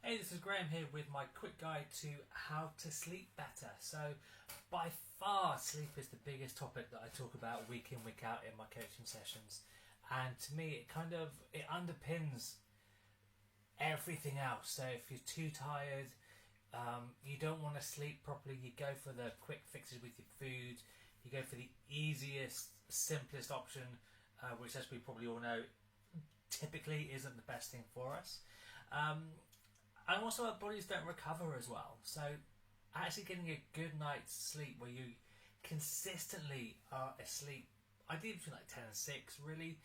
Hey, this is Graham here with my quick guide to how to sleep better. So, by far, sleep is the biggest topic that I talk about week in, week out in my coaching sessions. And to me, it underpins everything else. So, if you're too tired, you don't want to sleep properly, you go for the quick fixes with your food, you go for the easiest, simplest option, which, as we probably all know, typically isn't the best thing for us. And also our bodies don't recover as well. So actually getting a good night's sleep where you consistently are asleep, ideally between like 10 and 6 really,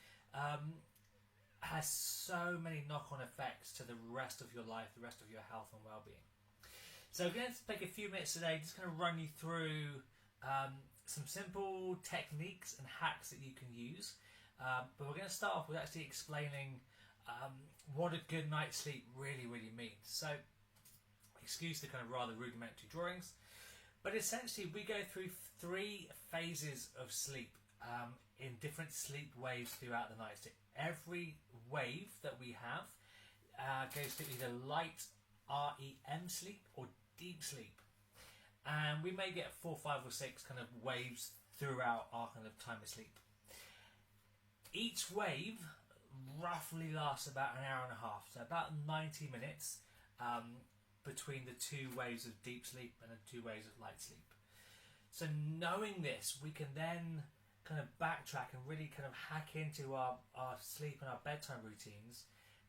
has so many knock-on effects to the rest of your life, the rest of your health and well-being. So we're going to take a few minutes today, just going to run you through some simple techniques and hacks that you can use. But we're going to start off with actually explaining what a good night's sleep really means. So, excuse the kind of rather rudimentary drawings, but essentially we go through 3 phases of sleep in different sleep waves throughout the night. So every wave that we have goes through either light REM sleep or deep sleep, and we may get 4, 5 or 6 kind of waves throughout our kind of time of sleep. Each wave roughly lasts about an hour and a half, so about 90 minutes between the 2 waves of deep sleep and the 2 waves of light sleep. So knowing this, we can then kind of backtrack and really kind of hack into our sleep and our bedtime routines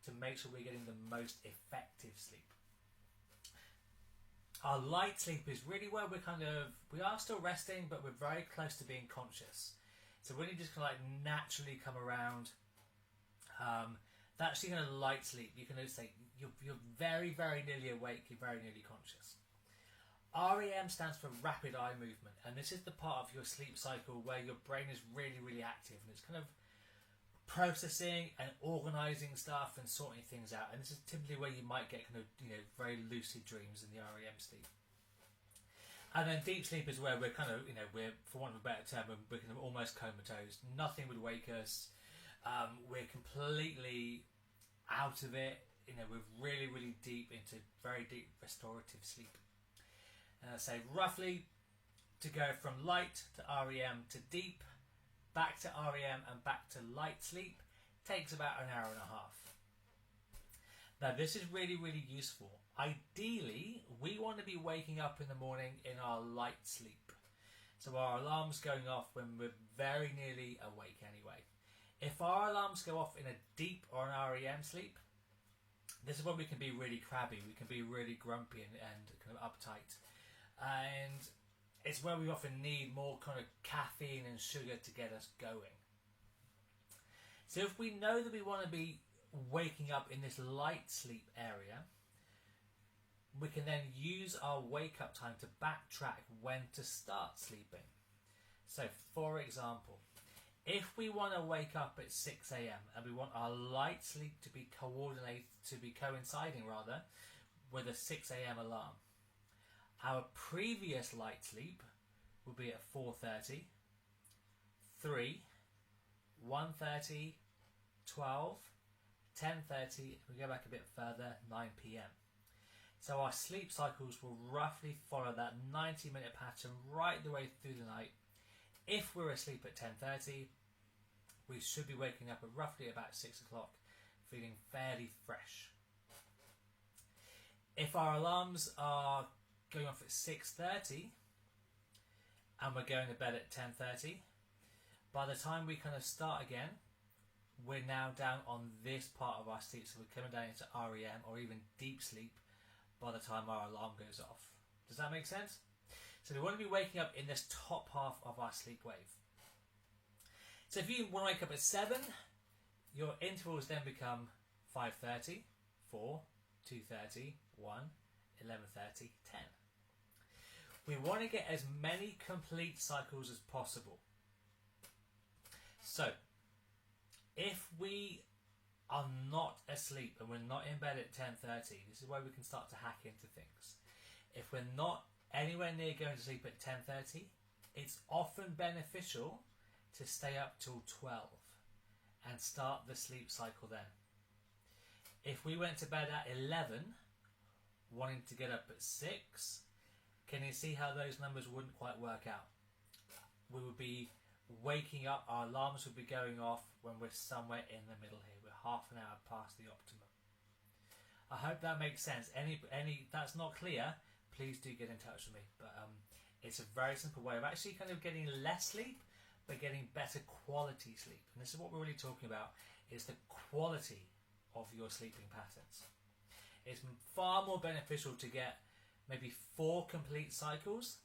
to make sure we're getting the most effective sleep. Our light sleep is really where we are still resting, but we're very close to being conscious. So when you just kind of like naturally come around, that's your kind of light sleep. You can say you're very nearly awake, you're very nearly conscious. REM stands for rapid eye movement, and this is the part of your sleep cycle where your brain is really active and it's kind of processing and organising stuff and sorting things out. And this is typically where you might get kind of very lucid dreams in the REM sleep. And then deep sleep is where we're kind of we're, for want of a better term, we're kind of almost comatose. Nothing would wake us. We're completely out of it. We're really deep into very deep restorative sleep. And I say roughly to go from light to REM to deep, back to REM and back to light sleep takes about an hour and a half. Now this is really useful. Ideally, we want to be waking up in the morning in our light sleep. So our alarm's going off when we're very nearly awake anyway. If our alarms go off in a deep or an REM sleep, this is when we can be really crabby, we can be really grumpy and kind of uptight. And it's where we often need more kind of caffeine and sugar to get us going. So if we know that we want to be waking up in this light sleep area, we can then use our wake up time to backtrack when to start sleeping. So for example, if we want to wake up at 6 a.m. and we want our light sleep to be coinciding with a 6 a.m. alarm, our previous light sleep will be at 4:30, 3, 1:30, 12, 10:30, we go back a bit further, 9 p.m. So our sleep cycles will roughly follow that 90-minute pattern right the way through the night. If we're asleep at 10:30, we should be waking up at roughly about 6 o'clock, feeling fairly fresh. If our alarms are going off at 6:30 and we're going to bed at 10:30, by the time we kind of start again, we're now down on this part of our sleep, so we're coming down into REM or even deep sleep by the time our alarm goes off. Does that make sense? So we want to be waking up in this top half of our sleep wave. So if you want to wake up at 7, your intervals then become 5:30, 4, 2:30, 1, 11:30, 10. We want to get as many complete cycles as possible. So if we are not asleep and we're not in bed at 10:30, this is where we can start to hack into things. If we're not anywhere near going to sleep at 10:30, it's often beneficial to stay up till 12 and start the sleep cycle then. If we went to bed at 11, wanting to get up at 6, can you see how those numbers wouldn't quite work out? We would be waking up, our alarms would be going off when we're somewhere in the middle here. We're half an hour past the optimum. I hope that makes sense. Any that's not clear, please do get in touch with me. But it's a very simple way of actually kind of getting less sleep, but getting better quality sleep. And this is what we're really talking about, is the quality of your sleeping patterns. It's far more beneficial to get maybe 4 complete cycles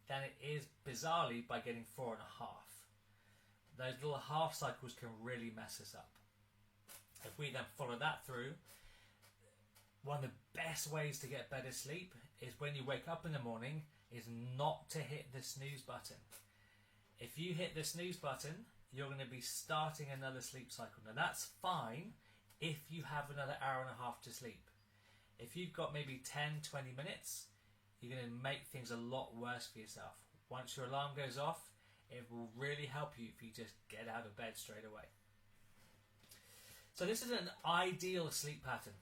than it is, bizarrely, by getting 4.5. Those little half cycles can really mess us up. If we then follow that through, one of the best ways to get better sleep is when you wake up in the morning is not to hit the snooze button. If you hit the snooze button, you're going to be starting another sleep cycle. Now that's fine if you have another hour and a half to sleep. If you've got maybe 10, 20 minutes, you're going to make things a lot worse for yourself. Once your alarm goes off, it will really help you if you just get out of bed straight away. So this is an ideal sleep pattern.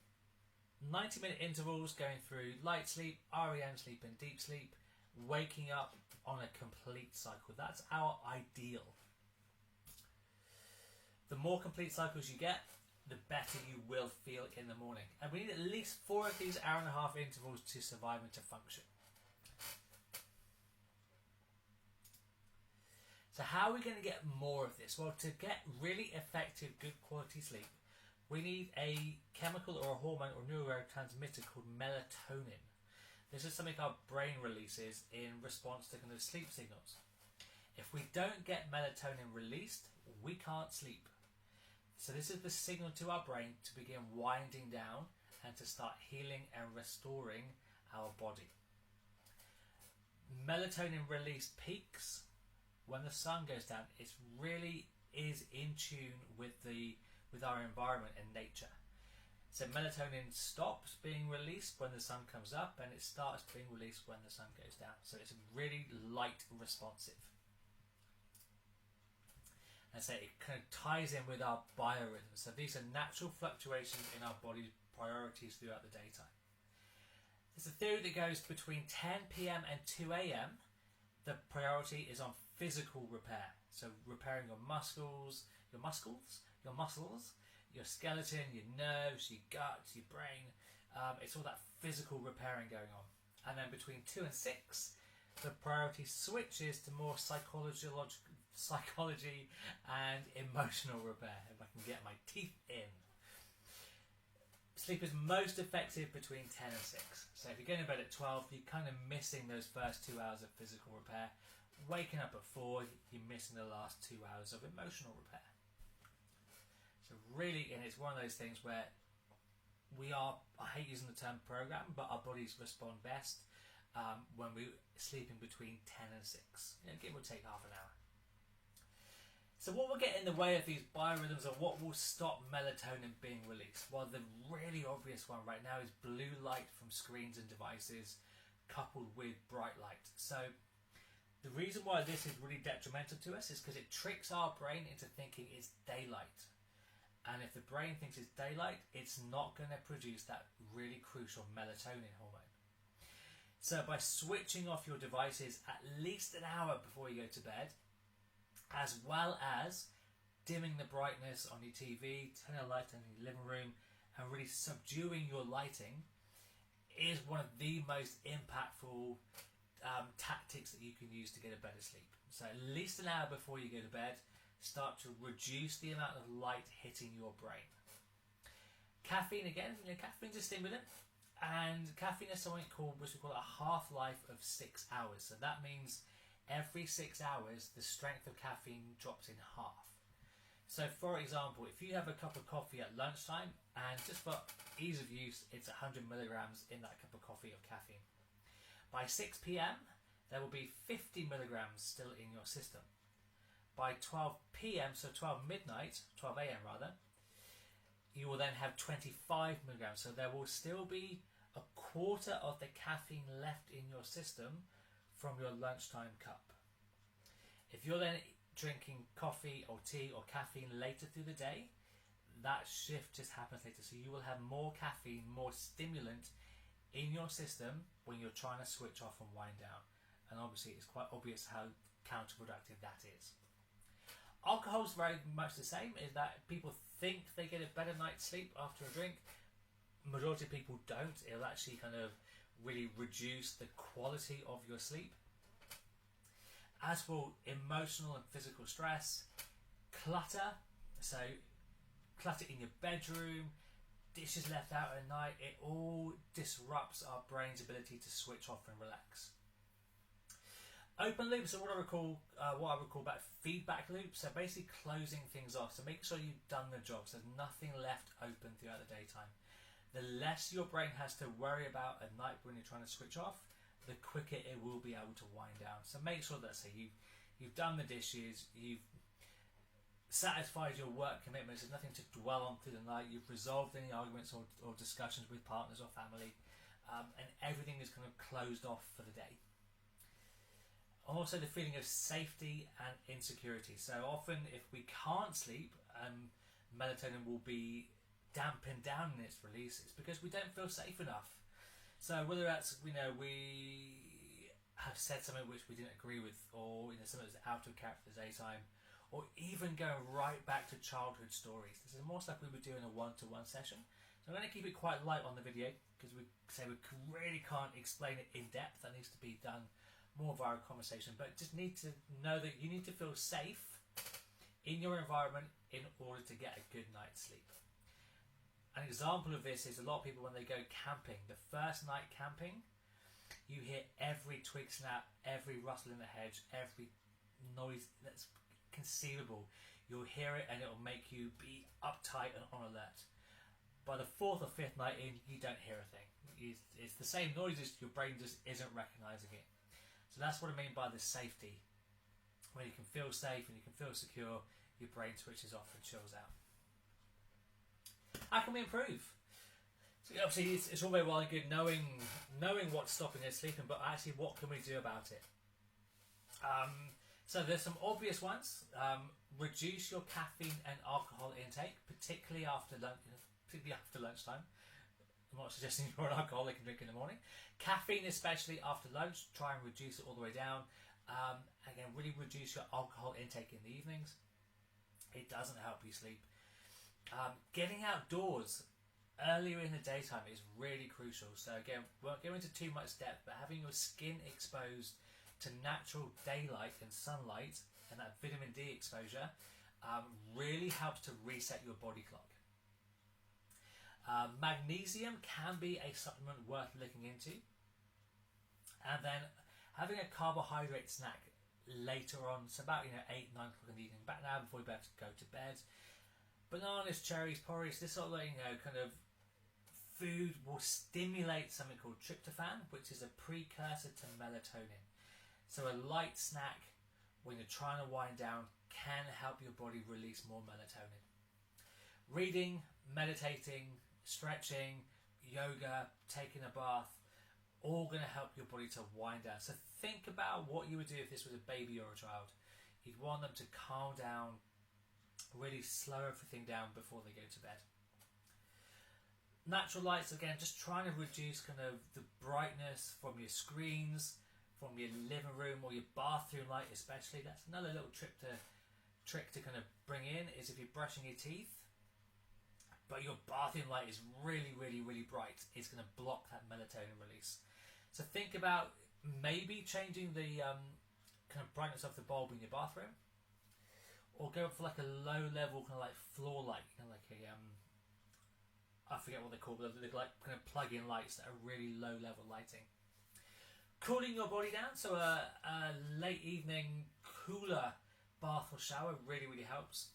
90-minute intervals going through light sleep, REM sleep and deep sleep, waking up on a complete cycle. That's our ideal. The more complete cycles you get, the better you will feel in the morning. And we need at least 4 of these hour-and-a-half intervals to survive and to function. So how are we going to get more of this? Well, to get really effective, good quality sleep, we need a chemical or a hormone or neurotransmitter called melatonin. This is something our brain releases in response to kind of sleep signals. If we don't get melatonin released, we can't sleep. So this is the signal to our brain to begin winding down and to start healing and restoring our body. Melatonin release peaks when the sun goes down. It really is in tune with our environment and nature. So melatonin stops being released when the sun comes up and it starts being released when the sun goes down. So it's really light responsive. And so it kind of ties in with our biorhythms. So these are natural fluctuations in our body's priorities throughout the daytime. There's a theory that goes between 10 p.m. and 2 a.m. The priority is on physical repair. So repairing your muscles, your skeleton, your nerves, your gut, your brain. It's all that physical repairing going on. And then between 2 and 6, the priority switches to more psychology and emotional repair, if I can get my teeth in. Sleep is most effective between 10 and 6. So if you're going to bed at 12, you're kind of missing those first 2 hours of physical repair. Waking up at 4, you're missing the last 2 hours of emotional repair. So really, and it's one of those things where I hate using the term program, but our bodies respond best when we're sleeping between 10 and 6. Give or take half an hour. So what will get in the way of these biorhythms and what will stop melatonin being released? Well, the really obvious one right now is blue light from screens and devices coupled with bright light. So the reason why this is really detrimental to us is because it tricks our brain into thinking it's daylight. And if the brain thinks it's daylight, it's not going to produce that really crucial melatonin hormone. So by switching off your devices at least an hour before you go to bed, as well as dimming the brightness on your TV, turning a light on your living room, and really subduing your lighting, is one of the most impactful tactics that you can use to get a better sleep. So at least an hour before you go to bed, start to reduce the amount of light hitting your brain. Caffeine, again, caffeine's a stimulant, and caffeine is something which we call a half-life of 6 hours. So that means every 6 hours, the strength of caffeine drops in half. So for example, if you have a cup of coffee at lunchtime, and just for ease of use, it's 100 milligrams in that cup of coffee of caffeine. By 6 p.m, there will be 50 milligrams still in your system. By 12 p.m, so 12 a.m. rather, you will then have 25 milligrams. So there will still be a quarter of the caffeine left in your system from your lunchtime cup. If you're then drinking coffee or tea or caffeine later through the day, that shift just happens later. So you will have more caffeine, more stimulant in your system when you're trying to switch off and wind down. And obviously it's quite obvious how counterproductive that is. Alcohol's very much the same, is that people think they get a better night's sleep after a drink. Majority of people don't. It'll actually kind of really reduce the quality of your sleep. As for emotional and physical stress, clutter, so clutter in your bedroom, dishes left out at night, it all disrupts our brain's ability to switch off and relax. Open loops are what I would call about feedback loops. So basically closing things off. So make sure you've done the job. So there's nothing left open throughout the daytime. The less your brain has to worry about at night when you're trying to switch off, the quicker it will be able to wind down. So make sure that you've done the dishes, you've satisfied your work commitments. There's nothing to dwell on through the night. You've resolved any arguments or discussions with partners or family, and everything is kind of closed off for the day. Also, the feeling of safety and insecurity. So often, if we can't sleep, melatonin will be dampened down in its release. It's because we don't feel safe enough. So whether that's we have said something which we didn't agree with, or something that's out of character at the daytime, or even going right back to childhood stories. This is more stuff we would do in a one-to-one session. So I'm going to keep it quite light on the video because we really can't explain it in depth. That needs to be done more via a conversation, but just need to know that you need to feel safe in your environment in order to get a good night's sleep. An example of this is a lot of people when they go camping, the first night camping, you hear every twig snap, every rustle in the hedge, every noise that's conceivable. You'll hear it and it'll make you be uptight and on alert. By the fourth or fifth night in, you don't hear a thing. It's the same noises, your brain just isn't recognising it. So that's what I mean by the safety. When you can feel safe and you can feel secure, your brain switches off and chills out. How can we improve? So obviously it's all very well and good knowing what's stopping us sleeping, but actually what can we do about it? So there's some obvious ones. Reduce your caffeine and alcohol intake, particularly after lunchtime. I'm not suggesting you're an alcoholic and drink in the morning. Caffeine, especially after lunch, try and reduce it all the way down. Again, really reduce your alcohol intake in the evenings. It doesn't help you sleep. Getting outdoors earlier in the daytime is really crucial. So again, we won't go into too much depth, but having your skin exposed to natural daylight and sunlight and that vitamin D exposure really helps to reset your body clock. Magnesium can be a supplement worth looking into, and then having a carbohydrate snack later on, so about 8-9 o'clock in the evening, back now before you have to go to bed. Bananas, cherries, porridge, this sort of kind of food will stimulate something called tryptophan, which is a precursor to melatonin. So a light snack when you're trying to wind down can help your body release more melatonin. Reading, meditating, stretching, yoga, taking a bath, all going to help your body to wind down. So think about what you would do if this was a baby or a child. You'd want them to calm down, really slow everything down before they go to bed. Natural lights, again, just trying to reduce kind of the brightness from your screens, from your living room or your bathroom light especially. That's another little trick to kind of bring in, is if you're brushing your teeth, but your bathroom light is really, really, really bright, it's going to block that melatonin release. So think about maybe changing the kind of brightness of the bulb in your bathroom, or go for like a low level kind of like floor light, like a I forget what they're called, but they're like kind of plug-in lights that are really low level lighting. Cooling your body down, so a late evening cooler bath or shower really, really helps,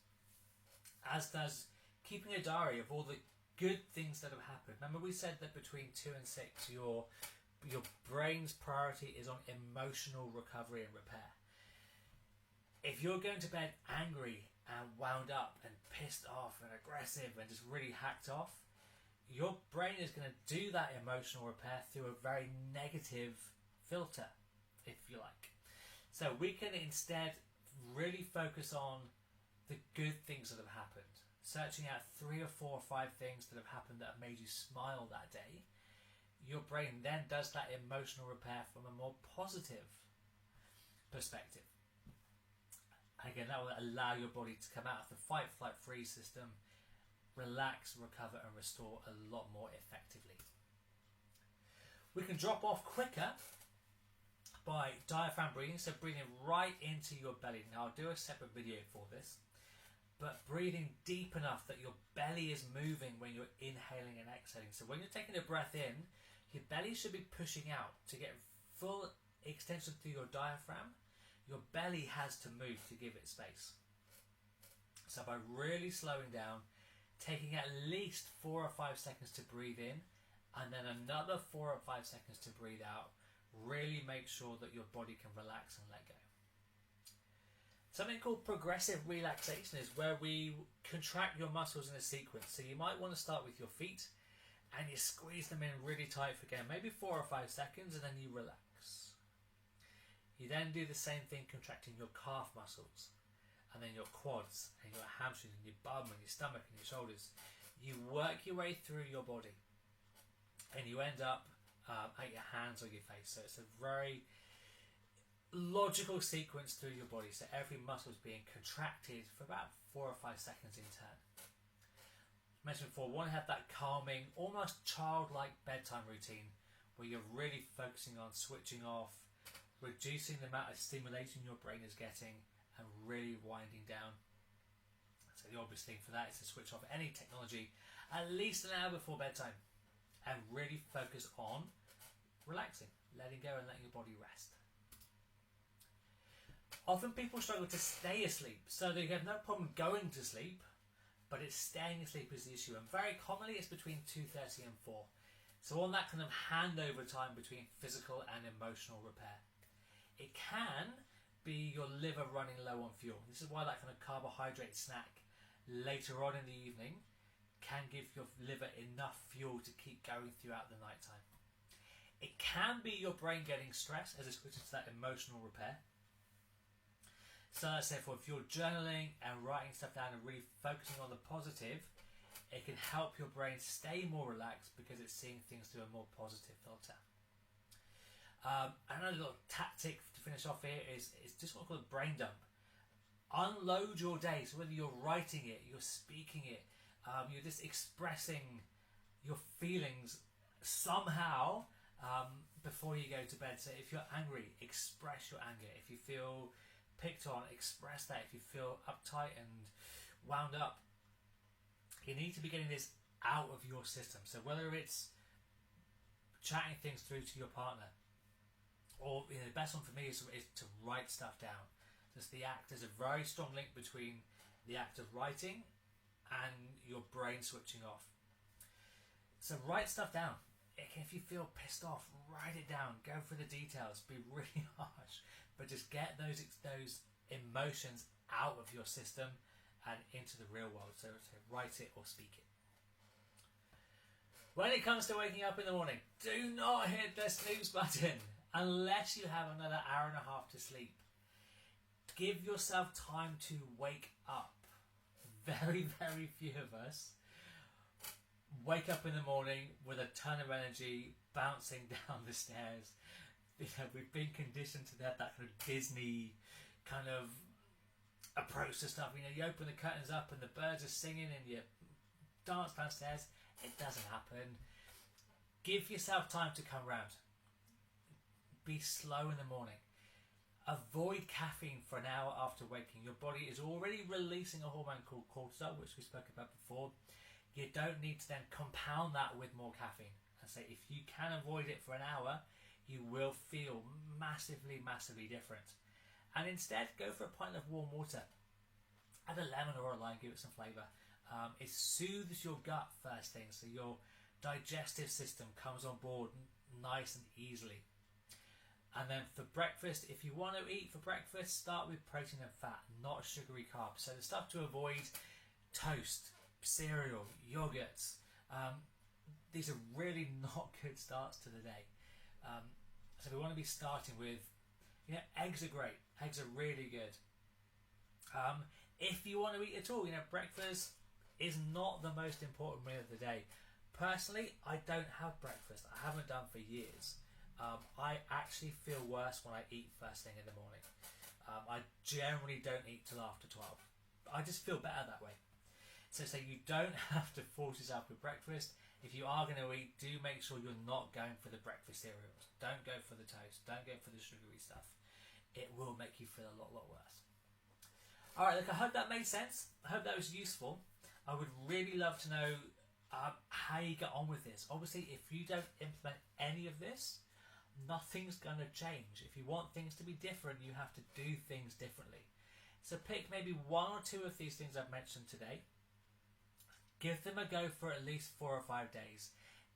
as does keeping a diary of all the good things that have happened. Remember we said that between 2 and 6 your brain's priority is on emotional recovery and repair. If you're going to bed angry and wound up and pissed off and aggressive and just really hacked off, your brain is going to do that emotional repair through a very negative filter, if you like. So we can instead really focus on the good things that have happened, searching out 3 or 4 or 5 things that have happened that have made you smile that day. your brain then does that emotional repair from a more positive perspective. Again, that will allow your body to come out of the fight, flight, freeze system, relax, recover and restore a lot more effectively. We can drop off quicker by diaphragm breathing, so breathing right into your belly. Now I'll do a separate video for this, but breathing deep enough that your belly is moving when you're inhaling and exhaling. So when you're taking a breath in, your belly should be pushing out to get full extension through your diaphragm. Your belly has to move to give it space. So by really slowing down, taking at least 4 or 5 seconds to breathe in, and then another 4 or 5 seconds to breathe out, really make sure that your body can relax and let go. Something called progressive relaxation is where we contract your muscles in a sequence. So you might want to start with your feet and you squeeze them in really tight for again, maybe 4 or 5 seconds, and then you relax. You then do the same thing contracting your calf muscles, and then your quads, and your hamstrings, and your bum, and your stomach, and your shoulders. You work your way through your body, and you end up at your hands or your face. So it's a very logical sequence through your body. So every muscle is being contracted for about 4 or 5 seconds in turn. As mentioned before, we want to have that calming, almost childlike bedtime routine where you're really focusing on switching off, reducing the amount of stimulation your brain is getting, and really winding down. So the obvious thing for that is to switch off any technology at least an hour before bedtime and really focus on relaxing, letting go and letting your body rest. Often people struggle to stay asleep, so they have no problem going to sleep, but it's staying asleep is the issue, and very commonly it's between 2:30 and 4. So on that kind of handover time between physical and emotional repair. It can be your liver running low on fuel. This is why that kind of carbohydrate snack later on in the evening can give your liver enough fuel to keep going throughout the night time. It can be your brain getting stressed as it switches to that emotional repair. So let's say if you're journaling and writing stuff down and really focusing on the positive, it can help your brain stay more relaxed because it's seeing things through a more positive filter. Another little tactic to finish off here is just what we call a brain dump. Unload your day, so whether you're writing it, you're speaking it, you're just expressing your feelings somehow before you go to bed. So if you're angry, express your anger. If you feel picked on, express that. If you feel uptight and wound up, you need to be getting this out of your system. So whether it's chatting things through to your partner, or the best one for me is to write stuff down. Just the act. There's a very strong link between the act of writing and your brain switching off. So write stuff down. If you feel pissed off, write it down. Go for the details. Be really harsh, but just get those emotions out of your system and into the real world. So write it or speak it. When it comes to waking up in the morning, do not hit the snooze button unless you have another hour and a half to sleep. Give yourself time to wake up. Very, very few of us wake up in the morning with a ton of energy bouncing down the stairs. We've been conditioned to have that kind of Disney kind of approach to stuff. You open the curtains up and the birds are singing and you dance downstairs. It doesn't happen. Give yourself time to come round. Be slow in the morning. Avoid caffeine for an hour after waking. Your body is already releasing a hormone called cortisol, which we spoke about before. You don't need to then compound that with more caffeine. I say if you can avoid it for an hour, you will feel massively, massively different. And instead, go for a pint of warm water. Add a lemon or a lime, give it some flavour. It soothes your gut first thing, so your digestive system comes on board nice and easily. And then for breakfast, if you want to eat for breakfast, start with protein and fat, not sugary carbs. So the stuff to avoid: toast, cereal, yogurts. These are really not good starts to the day. So we want to be starting with, eggs are great. Eggs are really good. If you want to eat at all, breakfast is not the most important meal of the day. Personally, I don't have breakfast. I haven't done for years. I actually feel worse when I eat first thing in the morning. I generally don't eat till after 12. I just feel better that way. So you don't have to force yourself with breakfast. If you are going to eat, do make sure you're not going for the breakfast cereals. Don't go for the toast. Don't go for the sugary stuff. It will make you feel a lot worse. Alright, look, I hope that made sense. I hope that was useful. I would really love to know how you get on with this. Obviously, if you don't implement any of this, nothing's going to change. If you want things to be different, you have to do things differently. So pick maybe one or two of these things I've mentioned today. Give them a go for at least 4 or 5 days.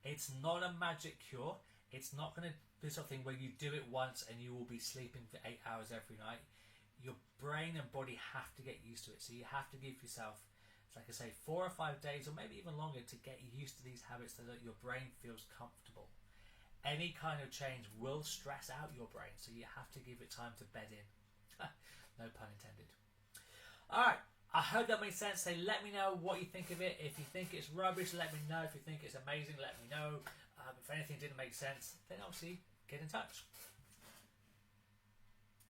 It's not a magic cure. It's not going to be something where you do it once and you will be sleeping for 8 hours every night. Your brain and body have to get used to it. So you have to give yourself, like I say, 4 or 5 days or maybe even longer to get used to these habits so that your brain feels comfortable. Any kind of change will stress out your brain, so you have to give it time to bed in. No pun intended. Alright, I hope that made sense. So let me know what you think of it. If you think it's rubbish, let me know. If you think it's amazing, let me know. If anything didn't make sense, then obviously get in touch.